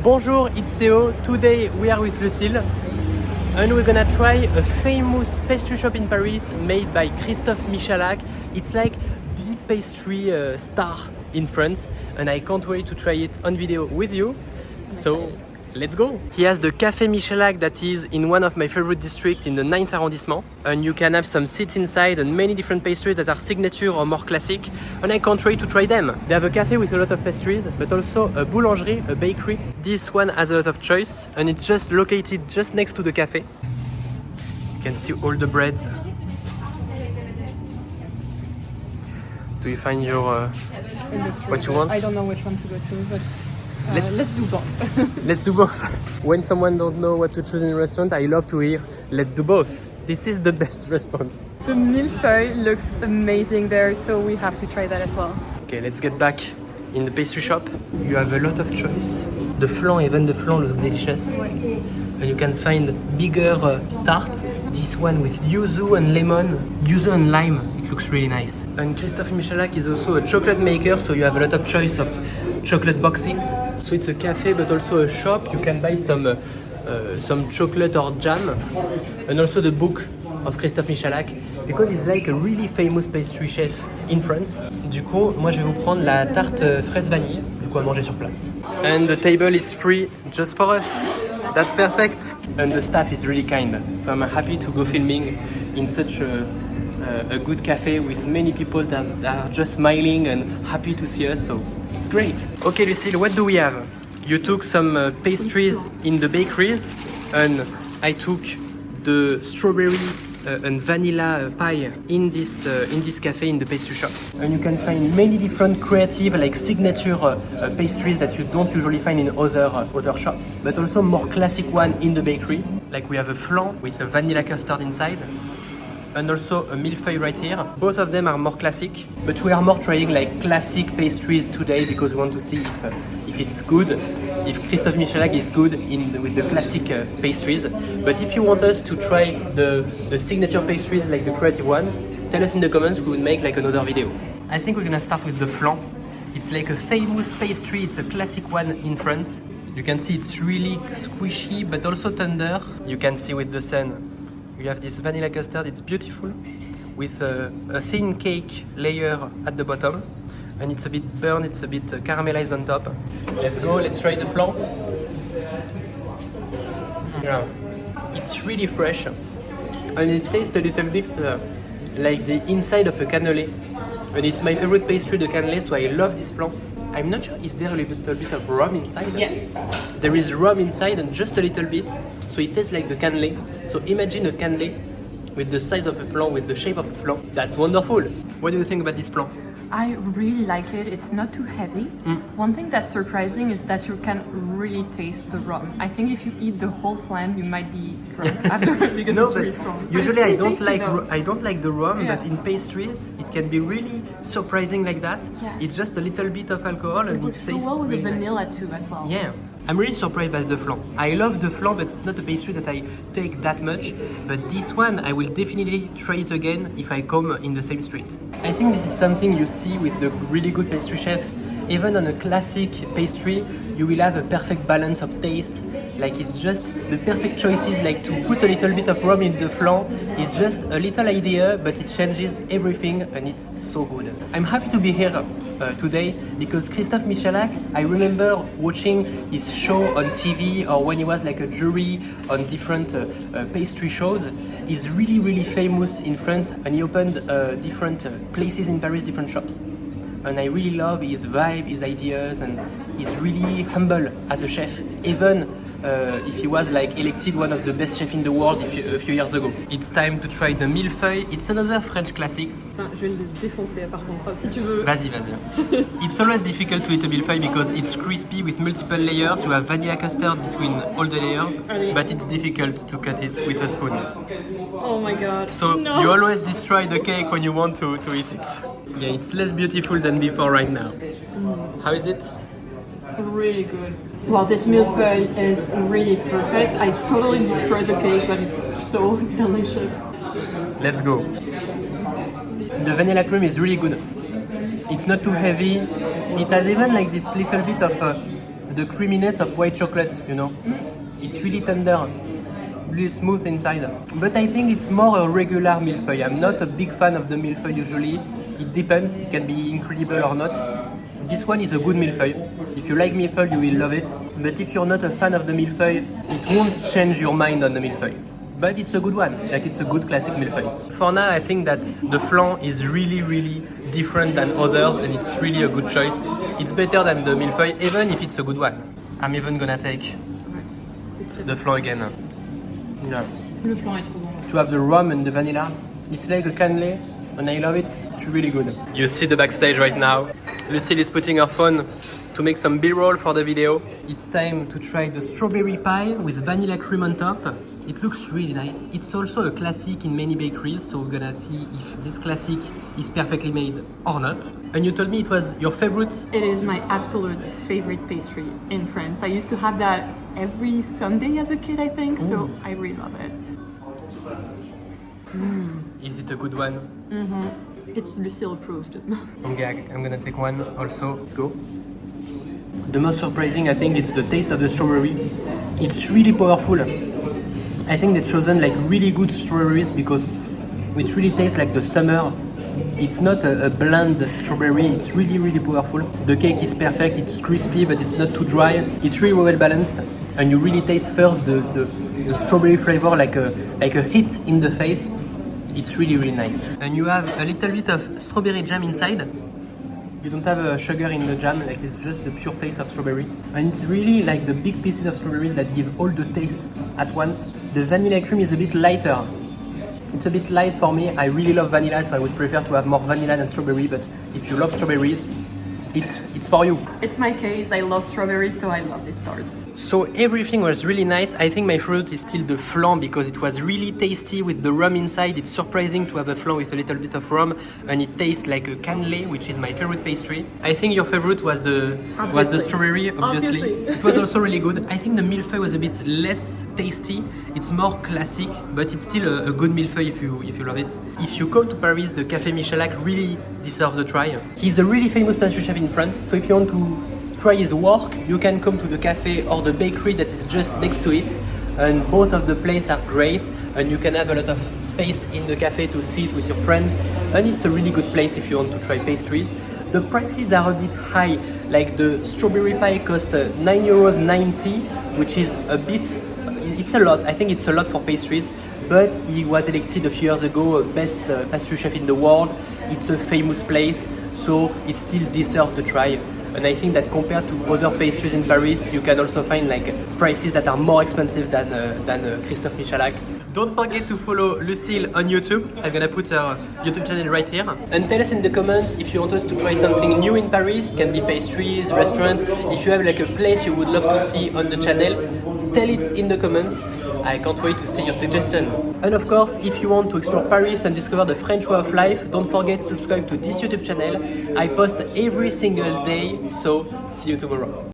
Bonjour, it's Théo. Today we are with Lucille and we're gonna try a famous pastry shop in Paris made by Christophe Michalak. It's like the pastry star in France and I can't wait to try it on video with you. So let's go! He has the Café Michalak that is in one of my favorite districts in the 9th arrondissement. And you can have some seats inside and many different pastries that are signature or more classic. And I can't wait to try them. They have a cafe with a lot of pastries, but also a boulangerie, a bakery. This one has a lot of choice and it's just located just next to the cafe. You can see all the breads. Do you find your what you want? I don't know which one to go to, but let's do both. Let's do both. When someone don't know what to choose in a restaurant, I love to hear, let's do both. This is the best response. The mille-feuille looks amazing there, so we have to try that as well. Okay, let's get back in the pastry shop. You have a lot of choice. The flan, even the flan looks delicious. And you can find bigger tarts. This one with yuzu and lemon, yuzu and lime. It looks really nice. And Christophe Michalak is also a chocolate maker, so you have a lot of choice of chocolate boxes. So it's a cafe, but also a shop. You can buy some chocolate or jam, and also the book of Christophe Michalak, because he's like a really famous pastry chef in France. Du coup, moi je vais vous prendre la tarte fraise vanille, du coup à manger sur place. And the table is free just for us. That's perfect. And the staff is really kind, so I'm happy to go filming in such a good cafe with many people that are just smiling and happy to see us, so it's great. Okay, Lucille, what do we have? You took some pastries in the bakeries, and I took the strawberry and vanilla pie in this cafe in the pastry shop. And you can find many different creative, like signature pastries that you don't usually find in other shops, but also more classic one in the bakery. Like we have a flan with a vanilla custard inside, and also a mille-feuille right here. Both of them are more classic, but we are more trying like classic pastries today because we want to see if it's good, if Christophe Michalak is good with the classic pastries. But if you want us to try the signature pastries, like the creative ones, tell us in the comments, we will make like another video. I think we're gonna start with the flan. It's like a famous pastry, it's a classic one in France. You can see it's really squishy, but also tender. You can see with the sun. You have this vanilla custard, it's beautiful, with a thin cake layer at the bottom, and it's a bit burnt, it's a bit caramelized on top. Let's go, let's try the flan. Yeah. It's really fresh, and it tastes a little bit like the inside of a cannelé, and it's my favorite pastry, the cannelé, so I love this flan. I'm not sure, is there a little bit of rum inside? Yes. There is rum inside and just a little bit, so it tastes like the cannelé. So imagine a cannelé with the size of a flan, with the shape of a flan. That's wonderful. What do you think about this flan? I really like it. It's not too heavy. One thing that's surprising is that you can really taste the rum. I think if you eat the whole flan, you might be drunk after because No, it's but really strong. usually I don't I like the rum, Yeah. but in pastries it can be really surprising like that. Yeah. It's just a little bit of alcohol and it works so tastes well with really the nice. vanilla too as well. Yeah, I'm really surprised by the flan. I love the flan, but it's not a pastry that I take that much. But this one, I will definitely try it again if I come in the same street. I think this is something you see with the really good pastry chef. Even on a classic pastry, you will have a perfect balance of taste. Like it's just the perfect choices, like to put a little bit of rum in the flan. It's just a little idea, but it changes everything and it's so good. I'm happy to be here today because Christophe Michalak, I remember watching his show on TV or when he was like a jury on different pastry shows. He's really, really famous in France and he opened different places in Paris, different shops. And I really love his vibe, his ideas, and he's really humble as a chef, even if he was like elected one of the best chefs in the world a few years ago. It's time to try the mille-feuille. It's another French classics. Je vais le défoncer par contre, si tu veux. Vas-y. It's always difficult to eat a mille-feuille because it's crispy with multiple layers. You have vanilla custard between all the layers, but it's difficult to cut it with a spoon. Oh my god. So no. You always destroy the cake when you want to eat it. Yeah, it's less beautiful than before right now. How is it? Really good. Well, this mille-feuille is really perfect. I totally destroyed the cake, but it's so delicious. Let's go. The vanilla cream is really good. It's not too heavy. It has even like this little bit of the creaminess of white chocolate, you know. It's really tender, really smooth inside. But I think it's more a regular mille-feuille. I'm not a big fan of the mille-feuille usually. It depends, it can be incredible or not. This one is a good mille-feuille. If you like mille-feuille, you will love it. But if you're not a fan of the mille-feuille, it won't change your mind on the mille-feuille. But it's a good one, like it's a good classic mille-feuille. For now, I think that the flan is really different than others and it's really a good choice. It's better than the mille-feuille, even if it's a good one. I'm even gonna take the flan again. Yeah. Le flan est trop bon. To have the rum and the vanilla, it's like a cannelé and I love it. It's really good. You see the backstage right now. Lucille is putting her phone to make some B-roll for the video. It's time to try the strawberry pie with vanilla cream on top. It looks really nice. It's also a classic in many bakeries, so we're gonna see if this classic is perfectly made or not. And you told me it was your favorite? It is my absolute favorite pastry in France. I used to have that every Sunday as a kid, I think, so I really love it. Is it a good one? It's Lucille approved. I'm gonna take one also. Let's go. The most surprising, I think, it's the taste of the strawberry. It's really powerful. I think they've chosen like really good strawberries because it really tastes like the summer. It's not a bland strawberry, it's really powerful. The cake is perfect, it's crispy but it's not too dry. It's really well balanced and you really taste first the strawberry flavor like a hit in the face. It's really nice. And you have a little bit of strawberry jam inside. You don't have sugar in the jam, like it's just the pure taste of strawberry. And it's really like the big pieces of strawberries that give all the taste at once. The vanilla cream is a bit lighter. It's a bit light for me. I really love vanilla, so I would prefer to have more vanilla than strawberry, but if you love strawberries, it's for you. It's my case. I love strawberries, so I love this tart. So everything was really nice. I think my favorite is still the flan because it was really tasty with the rum inside. It's surprising to have a flan with a little bit of rum and it tastes like a cannelé, which is my favorite pastry. I think your favorite was the strawberry, obviously. It was also really good. I think the mille-feuille was a bit less tasty. It's more classic, but it's still a good mille-feuille if you love it. If you come to Paris, the Café Michalak really deserves a try. He's a really famous pastry chef in France, so if you want to try his work, you can come to the cafe or the bakery that is just next to it, and both of the places are great and you can have a lot of space in the cafe to sit with your friends, and it's a really good place if you want to try pastries. The prices are a bit high, like the strawberry pie cost €9.90, which is a bit, it's a lot, I think it's a lot for pastries, but he was elected a few years ago best pastry chef in the world. It's a famous place, so it still deserves to try. And I think that compared to other pastries in Paris, you can also find like prices that are more expensive than Christophe Michalak. Don't forget to follow Lucille on YouTube. I'm gonna put her YouTube channel right here. And tell us in the comments if you want us to try something new in Paris. It can be pastries, restaurants. If you have like a place you would love to see on the channel, tell it in the comments. I can't wait to see your suggestion. And of course, if you want to explore Paris and discover the French way of life, don't forget to subscribe to this YouTube channel. I post every single day, so see you tomorrow.